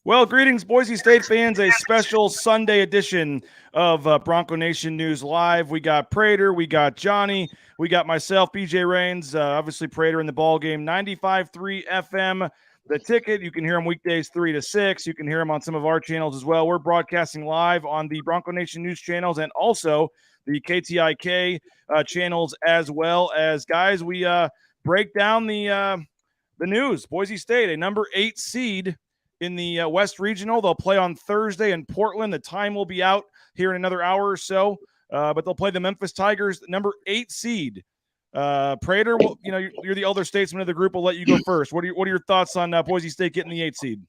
Well, greetings, Boise State fans. A special Sunday edition of Bronco Nation News Live. We got Prater, we got Johnny, we got myself, BJ Rains, obviously Prater in the ball game, 95.3 FM. The Ticket, you can hear him weekdays 3 to 6. You can hear him on some of our channels as well. We're broadcasting live on the Bronco Nation News channels and also the KTIK channels as well. As guys, we break down the news. Boise State, a number 8 seed in the West Regional. They'll play on Thursday in Portland. The time will be out here in another hour or so, but they'll play the Memphis Tigers, number 8 seed. Prater, well, you're the elder statesman of the group. We'll let you go first. What are your thoughts on Boise State getting the 8 seed?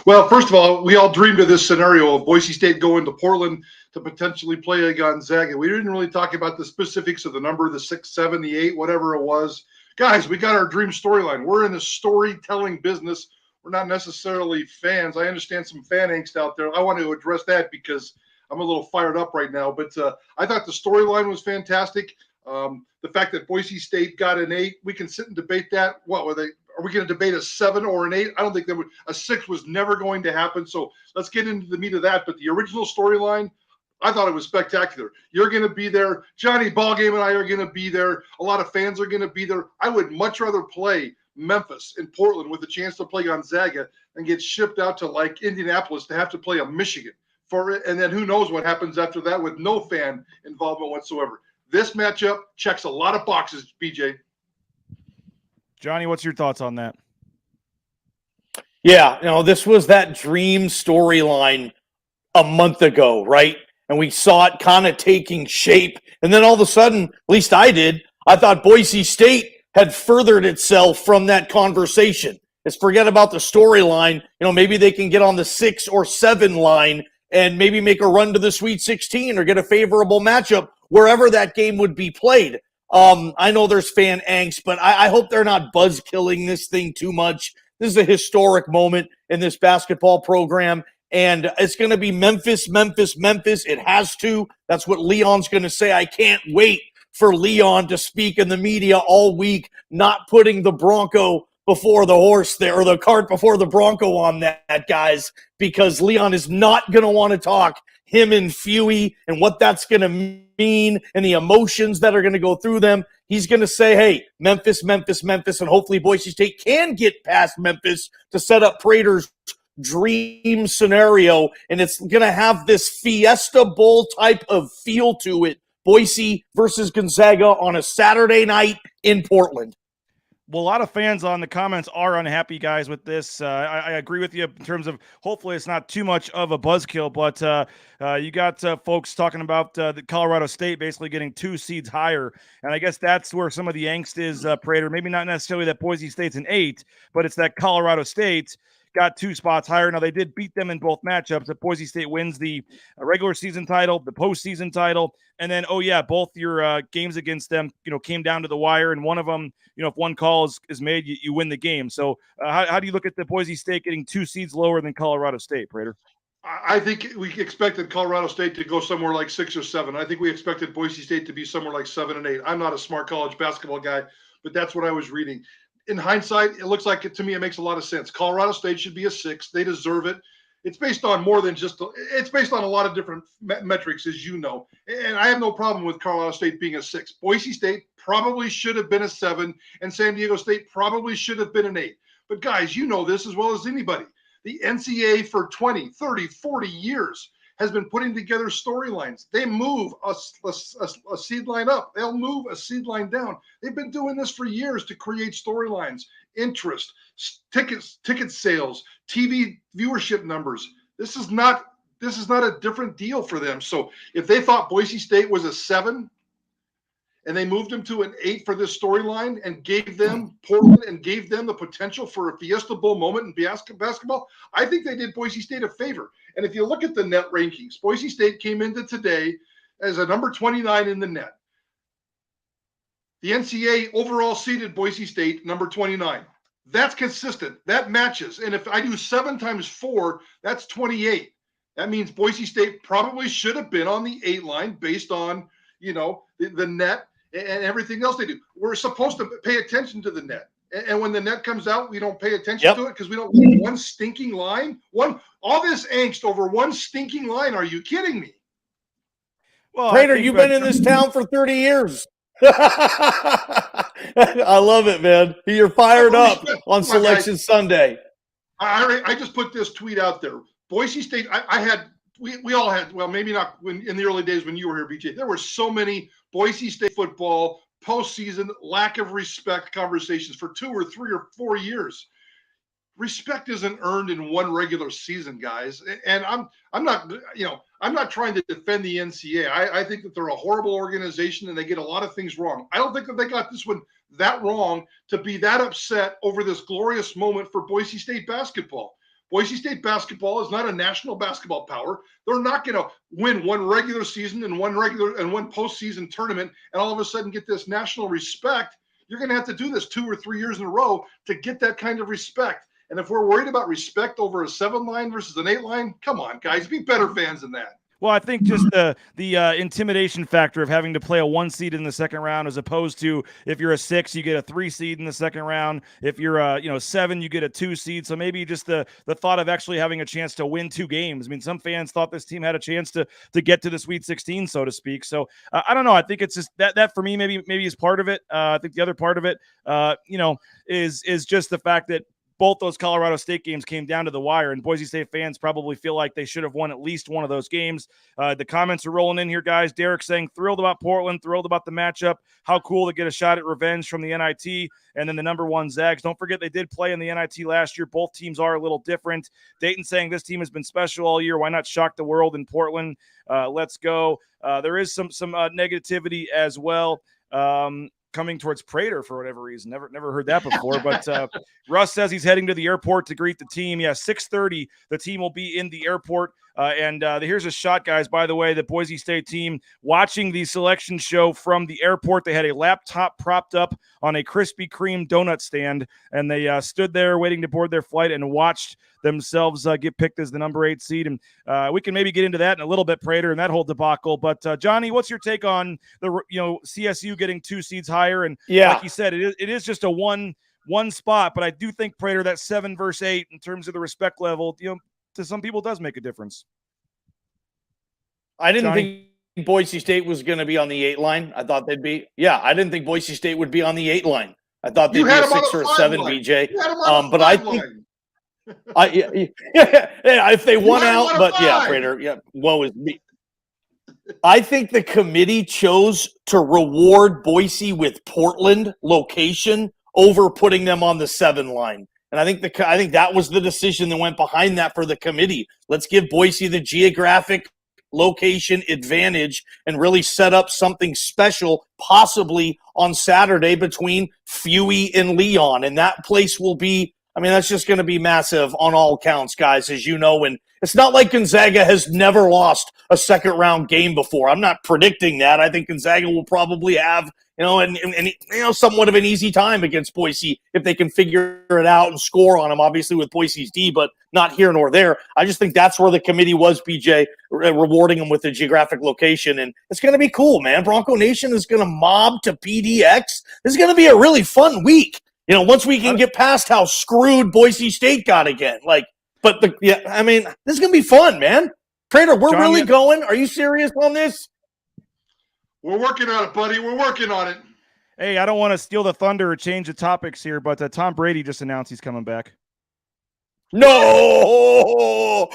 Well, first of all, we all dreamed of this scenario of Boise State going to Portland to potentially play a Gonzaga. We didn't really talk about the specifics of the number, the 6, 7, the 8, whatever it was. Guys, we got our dream storyline. We're in the storytelling business. We're not necessarily fans. I understand some fan angst out there. I want to address that because I'm a little fired up right now. But I thought the storyline was fantastic. The fact that Boise State got an 8, we can sit and debate that. What were they? Are we going to debate a 7 or an 8? I don't think a 6 was never going to happen. So let's get into the meat of that. But the original storyline, I thought it was spectacular. You're going to be there. Johnny Ballgame and I are going to be there. A lot of fans are going to be there. I would much rather play Memphis and Portland with a chance to play Gonzaga and get shipped out to like Indianapolis to have to play a Michigan for it. And then who knows what happens after that with no fan involvement whatsoever. This matchup checks a lot of boxes, BJ. Johnny, what's your thoughts on that? Yeah, this was that dream storyline a month ago, right? And we saw it kind of taking shape. And then all of a sudden, at least I did, I thought Boise State had furthered itself from that conversation. Let's forget about the storyline. Maybe they can get on the 6 or 7 line and maybe make a run to the Sweet 16 or get a favorable matchup wherever that game would be played. I know there's fan angst, but I hope they're not buzz-killing this thing too much. This is a historic moment in this basketball program, and it's going to be Memphis, Memphis, Memphis. It has to. That's what Leon's going to say. I can't wait for Leon to speak in the media all week, not putting the Bronco before the horse there, or the cart before the Bronco on that, guys, because Leon is not going to want to talk him and Fewy and what that's going to mean and the emotions that are going to go through them. He's going to say, hey, Memphis, Memphis, Memphis, and hopefully Boise State can get past Memphis to set up Prater's dream scenario, and it's going to have this Fiesta Bowl type of feel to it. Boise versus Gonzaga on a Saturday night in Portland. Well, a lot of fans on the comments are unhappy, guys, with this. I agree with you in terms of hopefully it's not too much of a buzzkill, but you got folks talking about the Colorado State basically getting 2 seeds higher, and I guess that's where some of the angst is, Prater. Maybe not necessarily that Boise State's an 8, but it's that Colorado State got 2 spots higher. Now, they did beat them in both matchups. If Boise State wins the regular season title, the postseason title, and then, both your games against them, came down to the wire, and one of them, if one call is made, you win the game. So how do you look at the Boise State getting 2 seeds lower than Colorado State, Prater? I think we expected Colorado State to go somewhere like 6 or 7. I think we expected Boise State to be somewhere like 7 and 8. I'm not a smart college basketball guy, but that's what I was reading. In hindsight, it looks like to me, it makes a lot of sense. Colorado State should be a 6. They deserve it. It's based on more than just it's based on a lot of different metrics, as you know. And I have no problem with Colorado State being a 6. Boise State probably should have been a 7, and San Diego State probably should have been an 8. But guys, you know this as well as anybody. The NCAA for 20, 30, 40 years has been putting together storylines. They move a seed line up. They'll move a seed line down. They've been doing this for years to create storylines, interest, ticket sales, TV viewership numbers. This is not a different deal for them. So if they thought Boise State was a 7 and they moved them to an 8 for this storyline and gave them Portland and gave them the potential for a Fiesta Bowl moment in basketball, I think they did Boise State a favor. And if you look at the net rankings, Boise State came into today as a number 29 in the net. The NCAA overall seeded Boise State number 29. That's consistent. That matches. And if I do 7 times 4, that's 28. That means Boise State probably should have been on the 8 line based on, the net and everything else they do. We're supposed to pay attention to the net. And when the net comes out, we don't pay attention to it because we don't want one stinking line. All this angst over one stinking line. Are you kidding me? Well, Prater, you've been in this town for 30 years. I love it, man. You're fired up on Selection Sunday. I just put this tweet out there. Boise State, we all had, well, maybe not in the early days when you were here, BJ. There were so many Boise State football postseason lack of respect conversations for 2 or 3 or 4 years. Respect isn't earned in one regular season, guys. And I'm not trying to defend the NCAA. I think that they're a horrible organization and they get a lot of things wrong. I don't think that they got this one that wrong to be that upset over this glorious moment for Boise State basketball. Boise State basketball is not a national basketball power. They're not going to win one regular season and one postseason tournament and all of a sudden get this national respect. You're going to have to do this 2 or 3 years in a row to get that kind of respect. And if we're worried about respect over a 7 line versus an 8 line, come on, guys, be better fans than that. Well, I think just the intimidation factor of having to play a 1 seed in the second round, as opposed to if you're a 6, you get a 3 seed in the second round. If you're a 7, you get a 2 seed. So maybe just the thought of actually having a chance to win 2 games. I mean, some fans thought this team had a chance to get to the Sweet 16, so to speak. So I don't know. I think it's just that for me maybe is part of it. I think the other part of it, is just the fact that both those Colorado State games came down to the wire, and Boise State fans probably feel like they should have won at least one of those games. The comments are rolling in here, guys. Derek saying, thrilled about Portland, thrilled about the matchup. How cool to get a shot at revenge from the NIT. And then the number 1 Zags. Don't forget they did play in the NIT last year. Both teams are a little different. Dayton saying this team has been special all year. Why not shock the world in Portland? Let's go. There is some negativity as well. Coming towards Prater for whatever reason. Never heard that before. But Russ says he's heading to the airport to greet the team. Yeah, 6:30, the team will be in the airport. And here's a shot, guys, by the way, the Boise State team watching the selection show from the airport. They had a laptop propped up on a Krispy Kreme donut stand, and they stood there waiting to board their flight and watched themselves get picked as the number 8 seed. And we can maybe get into that in a little bit, Prater, and that whole debacle. But Johnny, what's your take on the CSU getting 2 seeds higher? And like you said, it is just a one spot, but I do think, Prater, that 7 versus 8 in terms of the respect level, to some people does make a difference. I didn't think Boise State was going to be on the 8 line. I thought they'd be. Yeah, I didn't think Boise State would be on the 8 line. I thought they'd be a 6 or a 7, BJ. But I think if they won out, but yeah, Prater, woe is me. I think the committee chose to reward Boise with Portland location over putting them on the 7 line. And I think that was the decision that went behind that for the committee. Let's give Boise the geographic location advantage and really set up something special, possibly on Saturday between Fewey and Leon. And that place will be, that's just going to be massive on all counts, guys, as you know. And it's not like Gonzaga has never lost a second-round game before. I'm not predicting that. I think Gonzaga will probably have, somewhat of an easy time against Boise if they can figure it out and score on them, obviously with Boise's D, but not here nor there. I just think that's where the committee was, BJ, rewarding them with the geographic location. And it's going to be cool, man. Bronco Nation is going to mob to PDX. This is going to be a really fun week. Once we can get past how screwed Boise State got again. This is going to be fun, man. Prater, we're really going. Are you serious on this? We're working on it, buddy. We're working on it. Hey, I don't want to steal the thunder or change the topics here, but Tom Brady just announced he's coming back. No!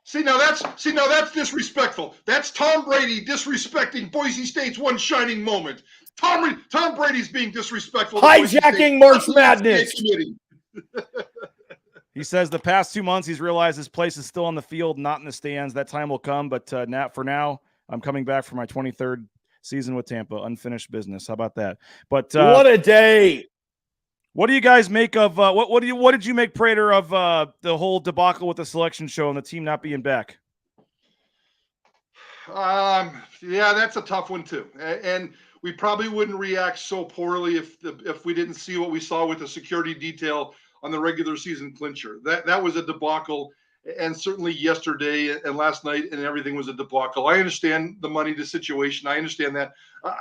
See, now that's disrespectful. That's Tom Brady disrespecting Boise State's one shining moment. Tom Brady's being disrespectful. Hijacking March Madness. He says the past 2 months he's realized his place is still on the field, not in the stands. That time will come, but for now, I'm coming back for my 23rd season with Tampa. Unfinished business. How about that? But what a day! What do you guys make of what did you make, Prater, of the whole debacle with the selection show and the team not being back? Yeah, that's a tough one too, and we probably wouldn't react so poorly if we didn't see what we saw with the security detail on the regular season clincher. That was a debacle, and certainly yesterday and last night and everything was a debacle. I understand the money, the situation. I understand that.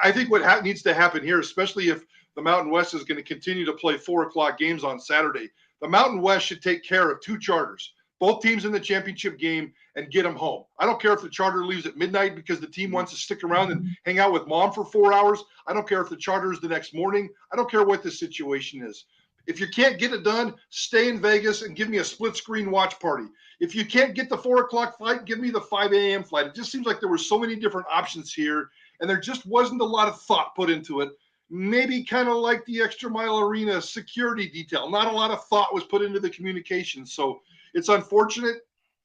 I think what needs to happen here, especially if the Mountain West is going to continue to play 4:00 games on Saturday. The Mountain West should take care of 2 charters, both teams in the championship game, and get them home. I don't care if the charter leaves at midnight because the team wants to stick around and hang out with mom for 4 hours. I don't care if the charter is the next morning. I don't care what the situation is. If you can't get it done, stay in Vegas and give me a split screen watch party. If you can't get the 4:00 flight, give me the 5 a.m. flight. It just seems like there were so many different options here, and there just wasn't a lot of thought put into it. Maybe kind of like the Extra Mile Arena security detail. Not a lot of thought was put into the communication. So it's unfortunate.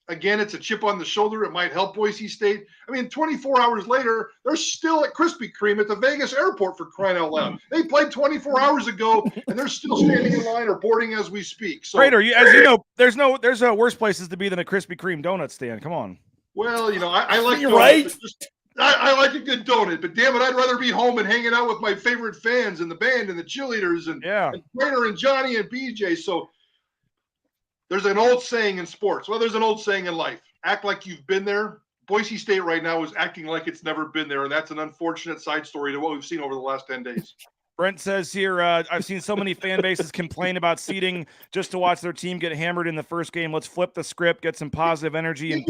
Again, it's a chip on the shoulder. It might help Boise State. I mean, 24 hours later, they're still at Krispy Kreme at the Vegas airport, for crying out loud. They played 24 hours ago, and they're still standing in line or boarding as we speak. So, Prater, as you know, there's worse places to be than a Krispy Kreme donut stand. Come on. Well, I like You're donuts. right. I like a good donut, but damn it, I'd rather be home and hanging out with my favorite fans and the band and the cheerleaders and Prater and Johnny and BJ. So there's an old saying in sports. Well, there's an old saying in life. Act like you've been there. Boise State right now is acting like it's never been there, and that's an unfortunate side story to what we've seen over the last 10 days. Brent says here, I've seen so many fan bases complain about seeding just to watch their team get hammered in the first game. Let's flip the script, get some positive energy, and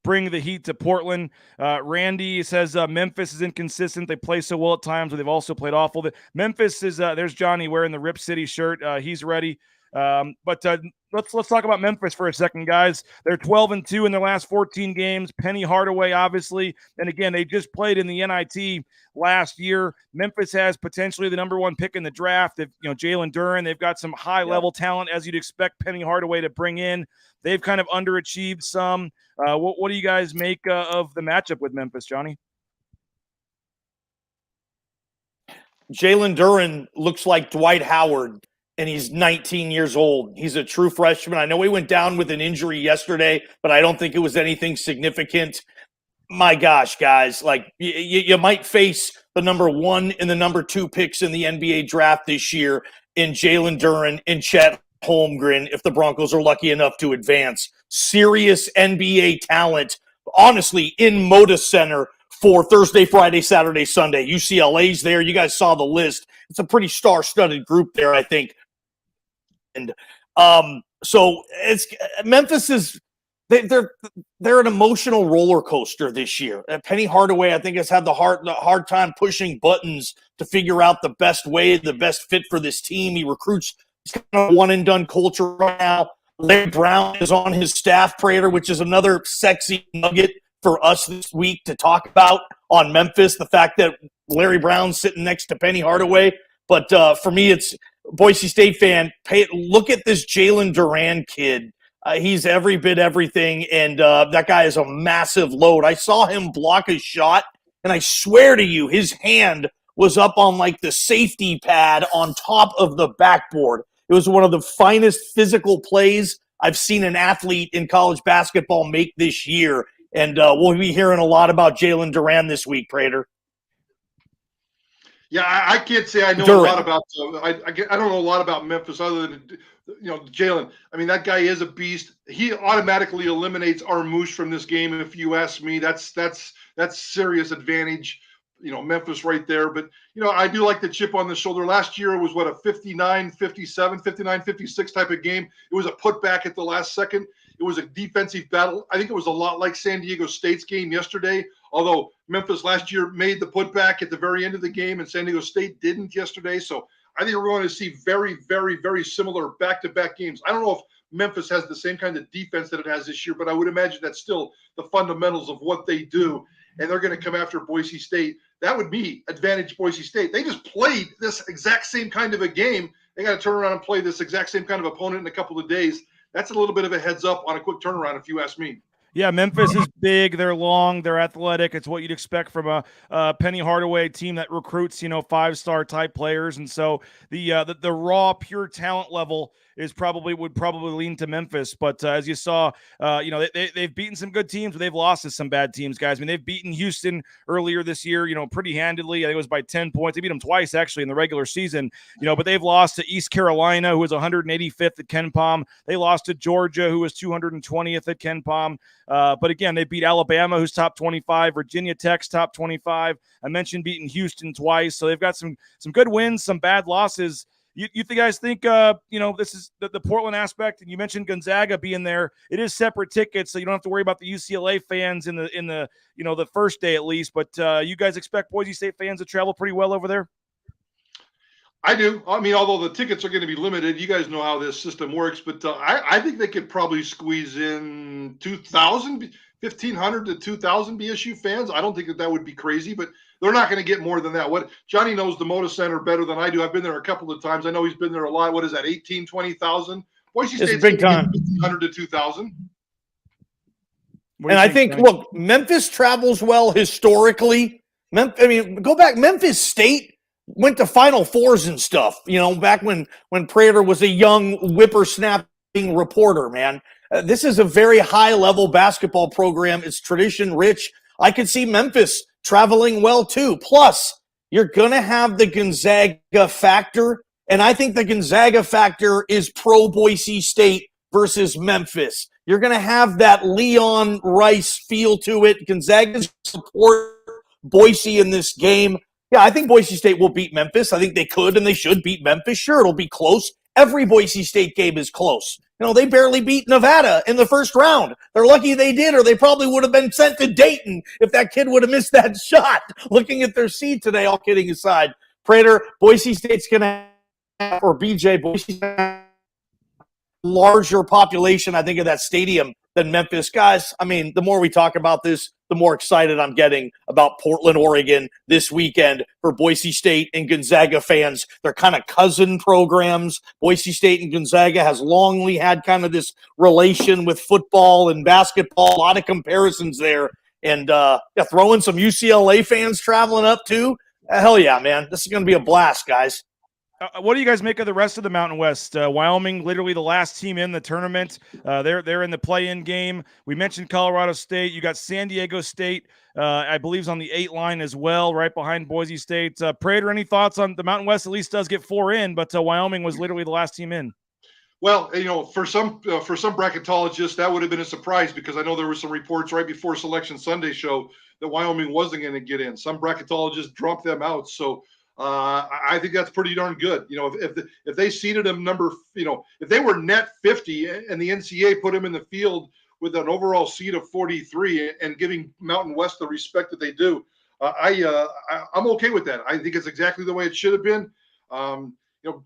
bring the heat to Portland. Randy says Memphis is inconsistent. They play so well at times, but they've also played awful. Memphis is there's Johnny wearing the Rip City shirt. He's ready. But let's talk about Memphis for a second, guys. They're 12-2 in their last 14 games. Penny Hardaway, obviously, and again, they just played in the NIT last year. Memphis has potentially the number 1 pick in the draft. They've, Jalen Duren. They've got some high-level talent, as you'd expect Penny Hardaway to bring in. They've kind of underachieved some. What do you guys make of the matchup with Memphis, Johnny? Jalen Duren looks like Dwight Howard, and he's 19 years old. He's a true freshman. I know he went down with an injury yesterday, but I don't think it was anything significant. My gosh, guys, like you might face the number 1 and the number 2 picks in the NBA draft this year in Jalen Duren and Chet Holmgren if the Broncos are lucky enough to advance. Serious NBA talent, honestly, in Moda Center for Thursday, Friday, Saturday, Sunday. UCLA's there. You guys saw the list. It's a pretty star-studded group there, I think. And so it's Memphis is they're an emotional roller coaster this year. Penny Hardaway, I think, has had the hard time pushing buttons to figure out the best way, the best fit for this team. He recruits kind of one and done culture right now. Larry Brown is on his staff, Prater, which is another sexy nugget for us this week to talk about on Memphis. The fact that Larry Brown's sitting next to Penny Hardaway. But for me, it's Boise State fan. Look at this Jalen Duren kid. He's every bit everything, and that guy is a massive load. I saw him block a shot, and I swear to you, his hand was up on like the safety pad on top of the backboard. It was one of the finest physical plays I've seen an athlete in college basketball make this year, and we'll be hearing a lot about Jalen Duren this week, Prater. Yeah, I can't say I know a lot about. I don't know a lot about Memphis other than Jalen. I mean, that guy is a beast. He automatically eliminates Armouche from this game. If you ask me, that's serious advantage. Memphis right there. But I do like the chip on the shoulder. Last year it was a 59-57, 59-56 type of game. It was a putback at the last second. It was a defensive battle. I think it was a lot like San Diego State's game yesterday, although Memphis last year made the putback at the very end of the game and San Diego State didn't yesterday. So I think we're going to see very, very, very similar back-to-back games. I don't know if Memphis has the same kind of defense that it has this year, but I would imagine that's still the fundamentals of what they do, and they're going to come after Boise State. That would be advantage Boise State. They just played this exact same kind of a game. They got to turn around and play this exact same kind of opponent in a couple of days. That's a little bit of a heads up on a quick turnaround, if you ask me. Yeah, Memphis is big. They're long. They're athletic. It's what you'd expect from a Penny Hardaway team that recruits, 5-star type players. And so the raw, pure talent level would probably lean to Memphis. But as you saw, they've beaten some good teams, but they've lost to some bad teams, guys. I mean, they've beaten Houston earlier this year, pretty handedly. I think it was by 10 points. They beat them twice, actually, in the regular season. But they've lost to East Carolina, who was 185th at KenPom. They lost to Georgia, who was 220th at KenPom. But again, they beat Alabama, who's top 25, Virginia Tech's top 25. I mentioned beating Houston twice. So they've got some good wins, some bad losses. You guys think, this is the Portland aspect, and you mentioned Gonzaga being there. It is separate tickets, so you don't have to worry about the UCLA fans in the first day at least. But you guys expect Boise State fans to travel pretty well over there? I do. I mean, although the tickets are going to be limited, you guys know how this system works, but I think they could probably squeeze in 2,000, 1,500 to 2,000 BSU fans. I don't think that would be crazy, but they're not going to get more than that. What Johnny knows the Moda Center better than I do. I've been there a couple of times. I know he's been there a lot. What is that, 18, 20,000? Boise State's big time. 1,500 to 2,000. And I think, look, Memphis travels well historically. Go back. Memphis State went to Final Fours and stuff, back when Prater was a young whippersnapping reporter, man. This is a very high-level basketball program. It's tradition-rich. I could see Memphis traveling well, too. Plus, you're going to have the Gonzaga factor, and I think the Gonzaga factor is pro-Boise State versus Memphis. You're going to have that Leon Rice feel to it. Gonzaga's support Boise in this game. Yeah, I think Boise State will beat Memphis. I think they could and they should beat Memphis. Sure, it'll be close. Every Boise State game is close. They barely beat Nevada in the first round. They're lucky they did, or they probably would have been sent to Dayton if that kid would have missed that shot. Looking at their seed today, all kidding aside. Prater, Boise State's going to have, or BJ, Boise State, larger population, I think, of that stadium than Memphis. Guys, the more we talk about this, the more excited I'm getting about Portland, Oregon this weekend for Boise State and Gonzaga fans. They're kind of cousin programs. Boise State and Gonzaga has longly had kind of this relation with football and basketball. A lot of comparisons there. And throwing some UCLA fans traveling up too. Hell yeah, man. This is going to be a blast, guys. What do you guys make of the rest of the Mountain West? Wyoming, literally the last team in the tournament. They're in the play-in game. We mentioned Colorado State. You got San Diego State, I believe, is on the 8 line as well, right behind Boise State. Prater, any thoughts on the Mountain West? At least does get 4 in, but Wyoming was literally the last team in. Well, for some bracketologists, that would have been a surprise because I know there were some reports right before Selection Sunday show that Wyoming wasn't going to get in. Some bracketologists dropped them out, so. I think that's pretty darn good. If they seeded them if they were net 50 and the NCAA put them in the field with an overall seed of 43 and giving Mountain West the respect that they do, I'm okay with that. I think it's exactly the way it should have been.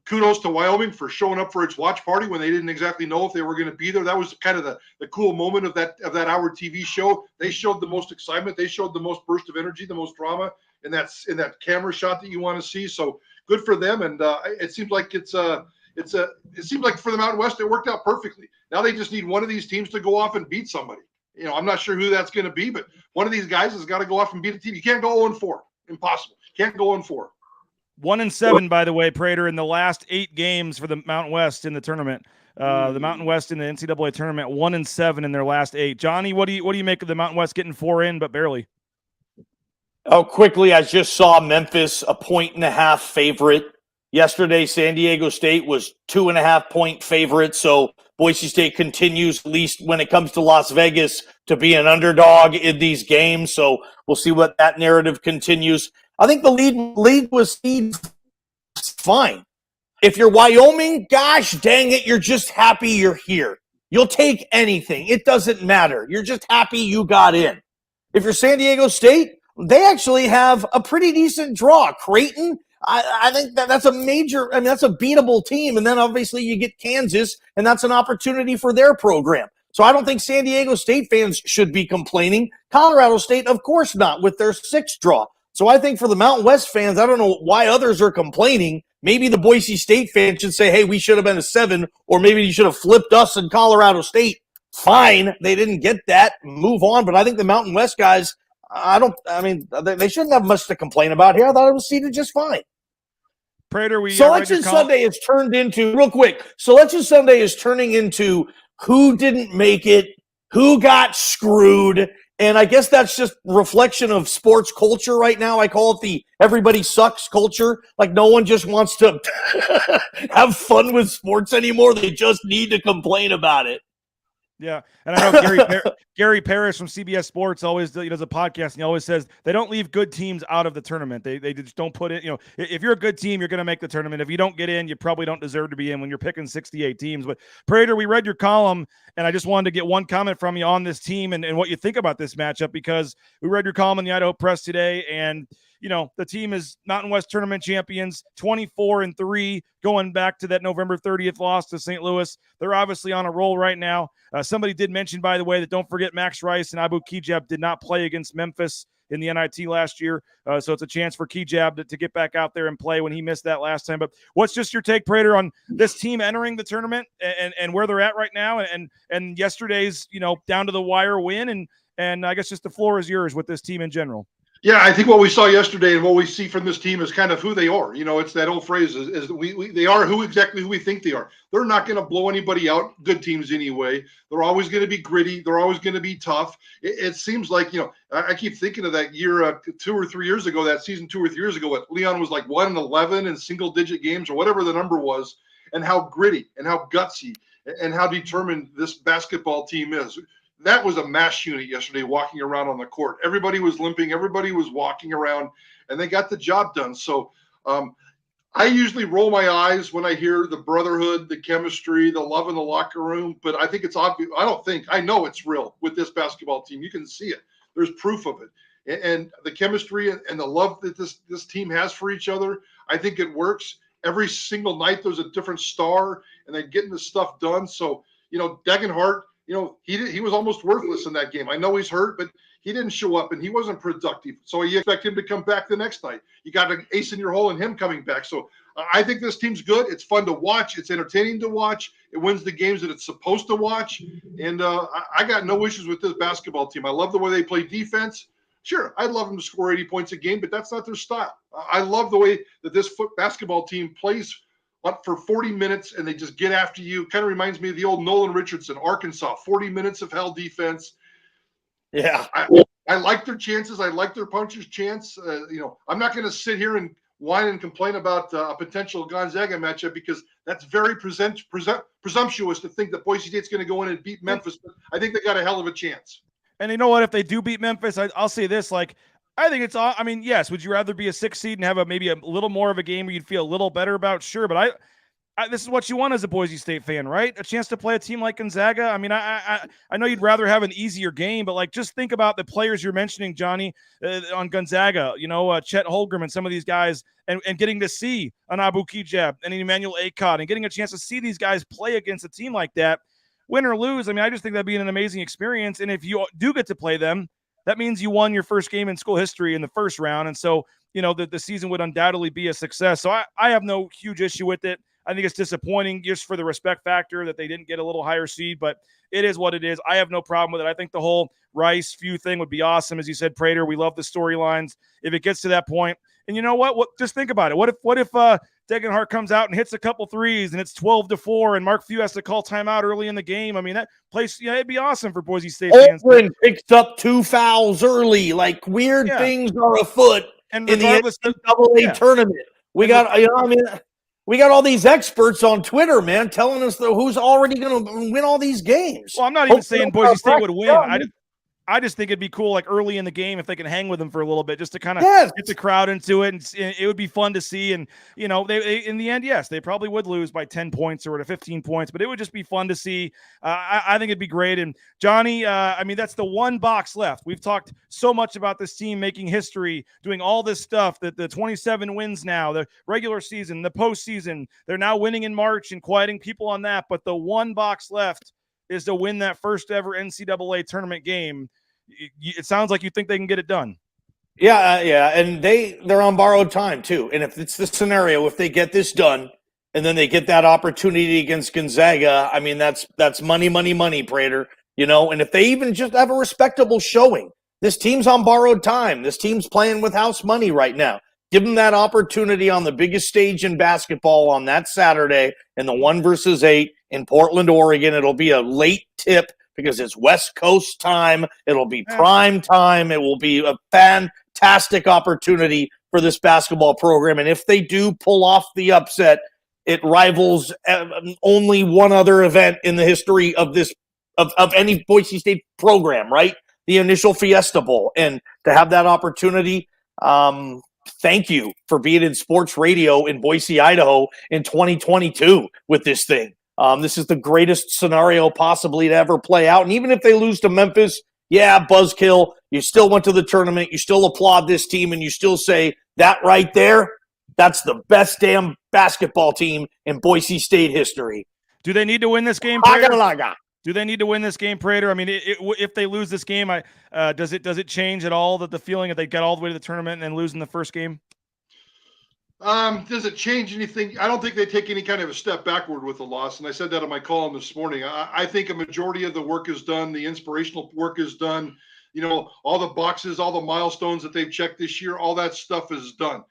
Kudos to Wyoming for showing up for its watch party when they didn't exactly know if they were going to be there. That was kind of the cool moment of that hour TV show. They showed the most excitement. They showed the most burst of energy, the most drama in that camera shot that you want to see. So good for them. And it seems like it seems like for the Mountain West, it worked out perfectly. Now they just need one of these teams to go off and beat somebody. I'm not sure who that's going to be, but one of these guys has got to go off and beat a team. You can't go 0-4. Impossible. Can't go 0-4. 1-7, by the way, Prater, in the last 8 games for the Mountain West in the tournament. The Mountain West in the NCAA tournament, 1-7 in their last 8. Johnny, what do you make of the Mountain West getting 4 in, but barely? Oh, quickly, I just saw Memphis a 1.5 favorite. Yesterday, San Diego State was 2.5-point favorite. So Boise State continues, at least when it comes to Las Vegas, to be an underdog in these games. So we'll see what that narrative continues. I think the lead was fine. If you're Wyoming, gosh dang it, you're just happy you're here. You'll take anything. It doesn't matter. You're just happy you got in. If you're San Diego State, they actually have a pretty decent draw. Creighton, I think that's a that's a beatable team. And then obviously you get Kansas, and that's an opportunity for their program. So I don't think San Diego State fans should be complaining. Colorado State, of course not, with their 6th draw. So I think for the Mountain West fans, I don't know why others are complaining. Maybe the Boise State fans should say, hey, we should have been a 7, or maybe you should have flipped us in Colorado State. Fine. They didn't get that. Move on. But I think the Mountain West guys, they shouldn't have much to complain about here. I thought it was seated just fine. Prater, Selection Sunday is turned into, real quick, Selection Sunday is turning into who didn't make it, who got screwed. And I guess that's just reflection of sports culture right now. I call it the everybody sucks culture. Like no one just wants to have fun with sports anymore. They just need to complain about it. Yeah, and I know Gary Parrish from CBS Sports always does a podcast, and he always says they don't leave good teams out of the tournament. They just don't put it. If you're a good team, you're going to make the tournament. If you don't get in, you probably don't deserve to be in when you're picking 68 teams. But Prater, we read your column, and I just wanted to get one comment from you on this team and what you think about this matchup, because we read your column in the Idaho Press today, and the team is Mountain West tournament champions, 24-3, going back to that November 30th loss to St. Louis. They're obviously on a roll right now. Somebody did mention, by the way, that don't forget Max Rice and Abu Kijab did not play against Memphis in the NIT last year. So it's a chance for Kijab to get back out there and play when he missed that last time. But what's just your take, Prater, on this team entering the tournament and where they're at right now and yesterday's, down to the wire win? And I guess just the floor is yours with this team in general. Yeah, I think what we saw yesterday and what we see from this team is kind of who they are. It's that old phrase is they are exactly who we think they are. They're not going to blow anybody out, good teams anyway. They're always going to be gritty. They're always going to be tough. It seems like, I keep thinking of that year 2 or 3 years ago, that season 2 or 3 years ago, what Leon was like 1-11 in single-digit games or whatever the number was, and how gritty and how gutsy and how determined this basketball team is. That was a mass unit yesterday walking around on the court. Everybody was limping. Everybody was walking around, and they got the job done. So I usually roll my eyes when I hear the brotherhood, the chemistry, the love in the locker room, but I think it's obvious. I know it's real with this basketball team. You can see it. There's proof of it. And the chemistry and the love that this team has for each other, I think it works. Every single night there's a different star, and they're getting this stuff done. So, Degenhart, he was almost worthless in that game. I know he's hurt, but he didn't show up and he wasn't productive. So you expect him to come back the next night. You got an ace in your hole in him coming back. So I think this team's good. It's fun to watch. It's entertaining to watch. It wins the games that it's supposed to watch. And I got no issues with this basketball team. I love the way they play defense. Sure, I'd love them to score 80 points a game, but that's not their style. I love the way that this basketball team plays for 40 minutes, and they just get after you. Kind of reminds me of the old Nolan Richardson, Arkansas, 40 minutes of hell defense. Yeah. I like their chances. I like their puncher's chance. I'm not going to sit here and whine and complain about a potential Gonzaga matchup, because that's very presumptuous to think that Boise State's going to go in and beat Memphis. But I think they got a hell of a chance. And you know what? If they do beat Memphis, I'll say this, I think it's all. Yes. Would you rather be a 6 seed and have maybe a little more of a game where you'd feel a little better about? Sure, but this is what you want as a Boise State fan, right? A chance to play a team like Gonzaga. I know you'd rather have an easier game, but just think about the players you're mentioning, Johnny, on Gonzaga. Chet Holmgren and some of these guys, and getting to see an Abu Kijab and an Emmanuel Akot, and getting a chance to see these guys play against a team like that, win or lose. I just think that'd be an amazing experience. And if you do get to play them, that means you won your first game in school history in the first round. And so, the season would undoubtedly be a success. So I have no huge issue with it. I think it's disappointing just for the respect factor that they didn't get a little higher seed, but it is what it is. I have no problem with it. I think the whole Rice feud thing would be awesome. As you said, Prater, we love the storylines. If it gets to that point, and you know what? Just think about it. What if Degenhart comes out and hits a couple threes and it's 12-4 and Mark Few has to call timeout early in the game? That place, it'd be awesome for Boise State fans. Oakland picks up 2 fouls early. Weird things are afoot in the NCAA tournament. We got, we got all these experts on Twitter, man, telling us who's already going to win all these games. Well, I'm not even saying Boise State would win. I just think it'd be cool, early in the game, if they can hang with them for a little bit, just to kind of get the crowd into it, and it would be fun to see. And they in the end, yes, they probably would lose by 10 points or to 15 points, but it would just be fun to see. I think it'd be great. And Johnny, that's the one box left. We've talked so much about this team making history, doing all this stuff. That the 27 wins now, the regular season, the postseason. They're now winning in March and quieting people on that. But the one box left is to win that first ever NCAA tournament game. It sounds like you think they can get it done. Yeah, and they're on borrowed time too. And if it's the scenario, if they get this done and then they get that opportunity against Gonzaga, that's money, Prater. And if they even just have a respectable showing, this team's on borrowed time. This team's playing with house money right now. Give them that opportunity on the biggest stage in basketball on that Saturday in the 1 versus 8 in Portland, Oregon. It'll be a late tip because it's West Coast time. It'll be prime time. It will be a fantastic opportunity for this basketball program. And if they do pull off the upset, it rivals only one other event in the history of this of any Boise State program, right? The initial Fiesta Bowl. And to have that opportunity, thank you for being in sports radio in Boise, Idaho in 2022 with this thing. This is the greatest scenario possibly to ever play out. And even if they lose to Memphis, yeah, buzzkill, you still went to the tournament, you still applaud this team, and you still say that right there, that's the best damn basketball team in Boise State history. Do they need to win this game, Prater? Do they need to win this game, Prater? I mean, if they lose this game, does it change at all the feeling that they got all the way to the tournament and then lose in the first game? Does it change anything? I don't think they take any kind of a step backward with the loss. And I said that on my column this morning. I think a majority of the work is done. The inspirational work is done. You know, all the boxes, all the milestones that they've checked this year, all that stuff is done.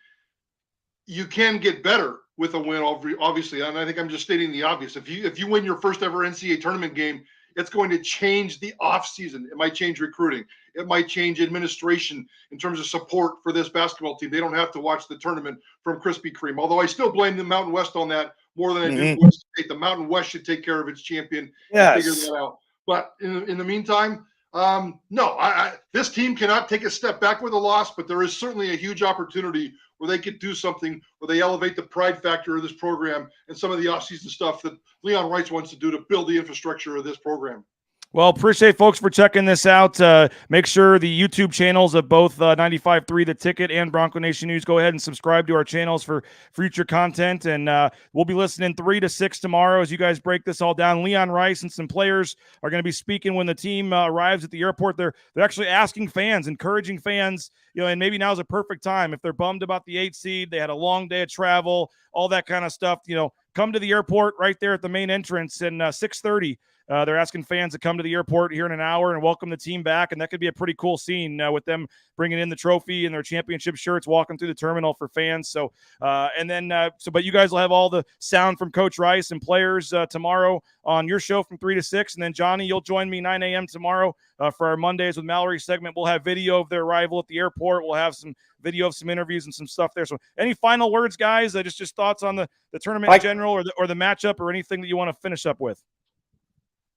You can get better with a win, obviously. And I think I'm just stating the obvious. If you win your first ever NCAA tournament game, it's going to change the offseason. It might change recruiting. It might change administration in terms of support for this basketball team. They don't have to watch the tournament from Krispy Kreme. Although I still blame the Mountain West on that more than I do Boise State. The Mountain West should take care of its champion and figure that out. But in the meantime, no, this team cannot take a step back with a loss, but there is certainly a huge opportunity where they could do something where they elevate the pride factor of this program and some of the offseason stuff that Leon Rice wants to do to build the infrastructure of this program. Well, appreciate folks for checking this out. Make sure the YouTube channels of both 95.3 The Ticket and Bronco Nation News, go ahead and subscribe to our channels for future content. And we'll be listening 3 to 6 tomorrow as you guys break this all down. Leon Rice and some players are going to be speaking when the team arrives at the airport. They're actually asking fans, encouraging fans, and maybe now's a perfect time. If they're bummed about the 8 seed, they had a long day of travel, all that kind of stuff, come to the airport right there at the main entrance and 6:30. They're asking fans to come to the airport here in an hour and welcome the team back, and that could be a pretty cool scene with them bringing in the trophy and their championship shirts, walking through the terminal for fans. So, but you guys will have all the sound from Coach Rice and players tomorrow on your show from 3 to 6, and then Johnny, you'll join me 9 a.m. tomorrow for our Mondays with Mallory segment. We'll have video of their arrival at the airport. We'll have some video of some interviews and some stuff there. So, any final words, guys? Just thoughts on the tournament in general, or the matchup, or anything that you want to finish up with?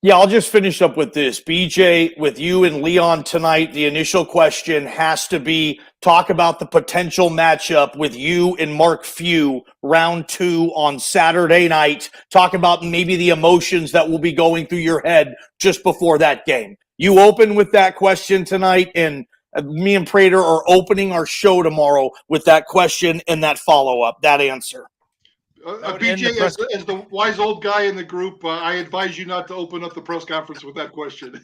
Yeah, I'll just finish up with this. BJ, with you and Leon tonight, the initial question has to be talk about the potential matchup with you and Mark Few, round 2 on Saturday night. Talk about maybe the emotions that will be going through your head just before that game. You open with that question tonight, and me and Prater are opening our show tomorrow with that question and that follow-up, that answer. BJ, as the wise old guy in the group, I advise you not to open up the press conference with that question.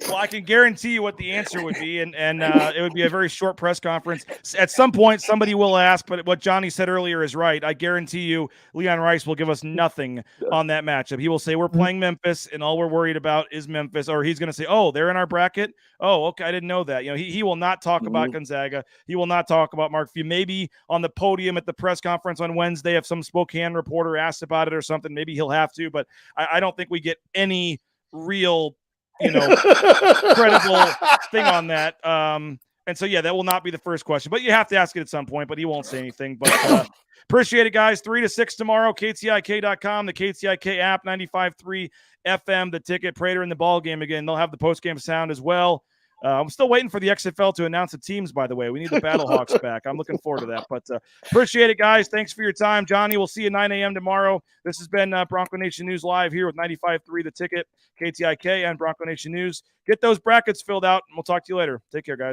Well, I can guarantee you what the answer would be, and it would be a very short press conference. At some point, somebody will ask, but what Johnny said earlier is right. I guarantee you Leon Rice will give us nothing on that matchup. He will say, we're playing Memphis, and all we're worried about is Memphis. Or he's going to say, oh, they're in our bracket? Oh, okay, I didn't know that. He will not talk about Gonzaga. He will not talk about Mark Few. Maybe on the podium at the press conference on Wednesday, if some Spokane reporter asks about it or something, maybe he'll have to. But I don't think we get any real credible thing on that. And so, yeah, that will not be the first question, but you have to ask it at some point, but he won't say anything. But appreciate it, guys. 3 to 6 tomorrow, KTIK.com, the KTIK app, 95.3 FM, the ticket, Prater and the ball game. Again, they'll have the post-game sound as well. I'm still waiting for the XFL to announce the teams, by the way. We need the Battlehawks back. I'm looking forward to that. But appreciate it, guys. Thanks for your time. Johnny, we'll see you 9 a.m. tomorrow. This has been Bronco Nation News Live here with 95.3 The Ticket, KTIK, and Bronco Nation News. Get those brackets filled out, and we'll talk to you later. Take care, guys.